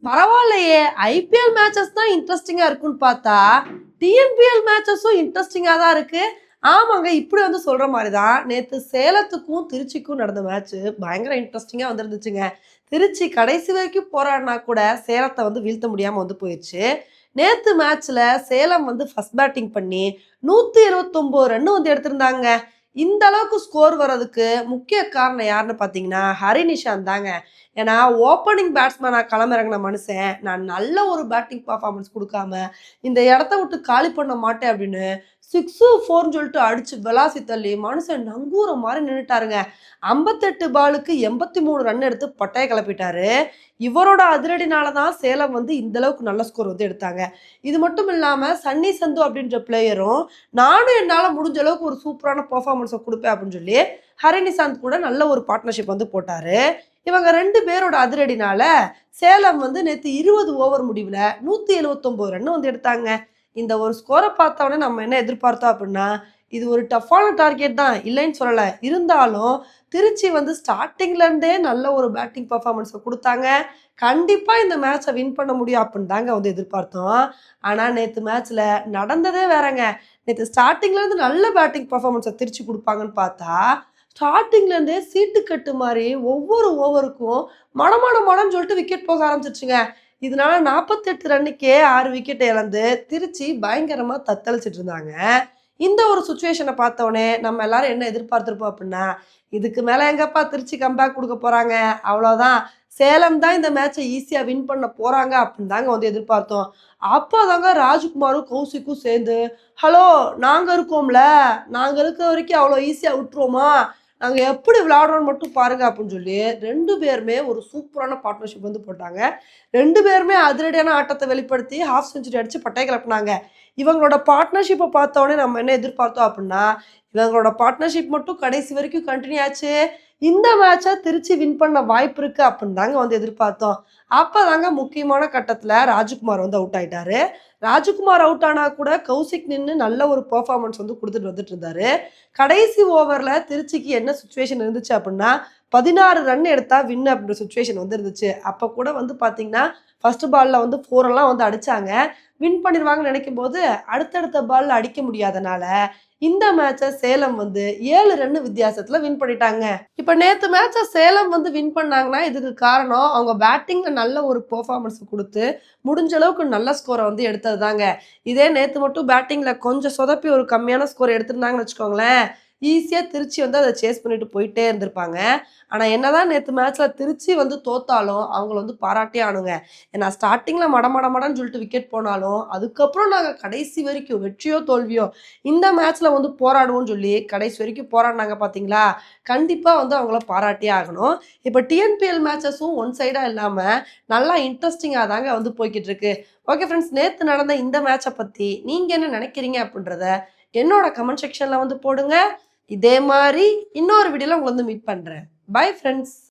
பரவாயில்லையே, IPL matches தான் இன்ட்ரெஸ்டிங்கா இருக்குன்னு பார்த்தா டிஎன்பிஎல் மேட்சஸும் இன்ட்ரெஸ்டிங்கா தான் இருக்கு. ஆமாங்க, இப்படி வந்து சொல்ற மாதிரி தான் நேத்து சேலத்துக்கும் திருச்சிக்கும் நடந்த மேட்ச் பயங்கர இன்ட்ரெஸ்டிங்கா வந்துருந்துச்சுங்க. திருச்சி கடைசி வரைக்கும் போராடினா கூட சேலத்தை வந்து வீழ்த்த முடியாம வந்து போயிடுச்சு. நேத்து மேட்ச்ல சேலம் வந்து ஃபர்ஸ்ட் பேட்டிங் பண்ணி 179 ரன் வந்து எடுத்திருந்தாங்க. இந்த அளவுக்கு ஸ்கோர் வர்றதுக்கு முக்கிய காரணம் யாருன்னு பார்த்தீங்கன்னா ஹரிநிஷாந்த் தாங்க. ஏன்னா ஓப்பனிங் பேட்ஸ்மேனா களமிறங்கின மனுஷன் நான் நல்ல ஒரு பேட்டிங் பர்ஃபார்மன்ஸ் கொடுக்காம இந்த இடத்த விட்டு காலி பண்ண மாட்டேன் அப்படின்னு 6-4 சொல்லிட்டு அடிச்சு விளாசி தள்ளி மனுஷன் நங்கூர மாதிரி நின்றுட்டாருங்க. 58 பாலுக்கு 83 ரன் எடுத்து பட்டைய கிளப்பிட்டாரு. இவரோட அதிரடினால தான் சேலம் வந்து இந்த அளவுக்கு நல்ல ஸ்கோர் வந்து எடுத்தாங்க. இது மட்டும் இல்லாம சன்னி சந்து அப்படின்ற பிளேயரும் நானும் என்னால முடிஞ்ச அளவுக்கு ஒரு சூப்பரான பெர்ஃபார்மன்ஸை கொடுப்பேன் அப்படின்னு சொல்லி ஹரிநிசாந்த் கூட நல்ல ஒரு பார்ட்னர்ஷிப் வந்து போட்டாரு. இவங்க 2 பேரோட அதிரடினால சேலம் வந்து நேத்து 20 ஓவர் முடிவுல 179 ரன் வந்து எடுத்தாங்க. இந்த ஒரு ஸ்கோரை பார்த்தவொடனே நம்ம என்ன எதிர்பார்த்தோம் அப்படின்னா இது ஒரு டஃப்பான டார்கெட் தான், இல்லைன்னு சொல்லலை. இருந்தாலும் திருச்சி வந்து ஸ்டார்டிங்ல இருந்தே நல்ல ஒரு பேட்டிங் பர்ஃபார்மன்ஸை கொடுத்தாங்க. கண்டிப்பா இந்த மேட்சை வின் பண்ண முடியும் அப்படின்னு தாங்க வந்து எதிர்பார்த்தோம். ஆனா நேத்து மேட்ச்ல நடந்ததே வேறங்க. நேத்து ஸ்டார்டிங்ல இருந்து நல்ல பேட்டிங் பர்ஃபார்மன்ஸை திருச்சி கொடுப்பாங்கன்னு பார்த்தா ஸ்டார்டிங்ல இருந்தே சீட்டு கட்டு மாதிரி ஒவ்வொரு ஓவருக்கும் மடமடன்னு சொல்லிட்டு விக்கெட் போக ஆரம்பிச்சிருச்சுங்க. இதனால 48 ரன்னுக்கே 6 விக்கெட் இழந்து திருச்சி பயங்கரமா தத்தளிச்சிட்டு இருந்தாங்க. இந்த ஒரு சுச்சுவேஷனை பார்த்தோன்னே நம்ம எல்லாரும் என்ன எதிர்பார்த்திருப்போம் அப்படின்னா இதுக்கு மேல எங்கப்பா திருச்சி கம்பேக் கொடுக்க போறாங்க, அவ்வளோதான், சேலம் தான் இந்த மேட்சை ஈஸியா வின் பண்ண போறாங்க அப்படின்னு தாங்க வந்து எதிர்பார்த்தோம். அப்போதாங்க ராஜ்குமாரும் கௌசிக்கும் சேர்ந்து ஹலோ நாங்க இருக்கோம்ல, நாங்க இருக்க வரைக்கும் அவ்வளோ ஈஸியா விட்டுருவோமா, நாங்க எப்படி விளையாடுறோம்னு மட்டும் பாருங்க அப்படின்னு சொல்லி 2 பேருமே ஒரு சூப்பரான பார்ட்னர்ஷிப் வந்து போட்டாங்க. 2 பேருமே அதிரடியான ஆட்டத்தை வெளிப்படுத்தி ஹாஃப் செஞ்சுரி அடிச்சு பட்டை கிளப்பினாங்க. இவங்களோட பார்ட்னர்ஷிப்பை பார்த்தோன்னே நம்ம என்ன எதிர்பார்த்தோம் அப்படின்னா இவங்களோட பார்ட்னர்ஷிப் மட்டும் கடைசி வரைக்கும் கண்டினியூ ஆச்சு. இந்த மேட்சை திருச்சி வின் பண்ண வாய்ப்பு இருக்கு அப்படின்னு தாங்க வந்து எதிர்பார்த்தோம். அப்பதாங்க முக்கியமான கட்டத்துல ராஜ்குமார் வந்து அவுட் ஆயிட்டாரு. ராஜ்குமார் அவுட் ஆனா கூட கௌசிக் நின்று நல்ல ஒரு பெர்ஃபார்மன்ஸ் வந்து கொடுத்துட்டு வந்துட்டு இருந்தாரு. கடைசி ஓவர்ல திருச்சிக்கு என்ன சுச்சுவேஷன் இருந்துச்சு அப்படின்னா 16 ரன் எடுத்தா வின் அப்படின்ற சுச்சுவேஷன் வந்து இருந்துச்சு. அப்ப கூட வந்து பாத்தீங்கன்னா ஃபர்ஸ்ட் பால்ல வந்து 4 எல்லாம் வந்து அடிச்சாங்க. வின் பண்ணிடுவாங்கன்னு நினைக்கும் போது அடுத்தடுத்த பால்ல அடிக்க முடியாதனால இந்த மேட்சை சேலம் வந்து 7 ரன் வித்தியாசத்துல வின் பண்ணிட்டாங்க. இப்ப நேத்து மேட்சை சேலம் வந்து வின் பண்ணாங்கன்னா இதுக்கு காரணம் அவங்க பேட்டிங்ல நல்ல ஒரு பெர்ஃபார்மன்ஸ் கொடுத்து முடிஞ்ச அளவுக்கு நல்ல ஸ்கோரை வந்து எடுத்தது தாங்க. இதே நேத்து மட்டும் பேட்டிங்ல கொஞ்சம் சொதப்பி ஒரு கம்மியான ஸ்கோர் எடுத்திருந்தாங்கன்னு வச்சுக்கோங்களேன், ஈஸியா திருச்சி வந்து அதை சேஸ் பண்ணிட்டு போயிட்டே இருந்திருப்பாங்க. ஆனா என்னதான் நேத்து மேட்ச்ல திருச்சி வந்து தோத்தாலும் அவங்கள வந்து பாராட்டே ஆனுங்க. ஏன்னா ஸ்டார்டிங்ல மடன்னு சொல்லிட்டு விக்கெட் போனாலும் அதுக்கப்புறம் நாங்க கடைசி வரைக்கும் வெற்றியோ தோல்வியோ இந்த மேட்ச்ல வந்து போராடுவோம்னு சொல்லி கடைசி வரைக்கும் போராடினாங்க பாத்தீங்களா. கண்டிப்பா வந்து அவங்கள பாராட்டியே ஆகணும். இப்ப டிஎன்பிஎல் மேட்சஸும் ஒன் சைடா இல்லாம நல்லா இன்ட்ரெஸ்டிங்கா தாங்க வந்து போய்கிட்டு இருக்கு. ஓகே ஃப்ரெண்ட்ஸ், நேத்து நடந்த இந்த மேட்சை பத்தி நீங்க என்ன நினைக்கிறீங்க அப்படின்றத என்னோட கமெண்ட் செக்ஷன்ல வந்து போடுங்க. இதே மாதிரி இன்னொரு வீடியோல உங்களை வந்து மீட் பண்றேன். Bye friends.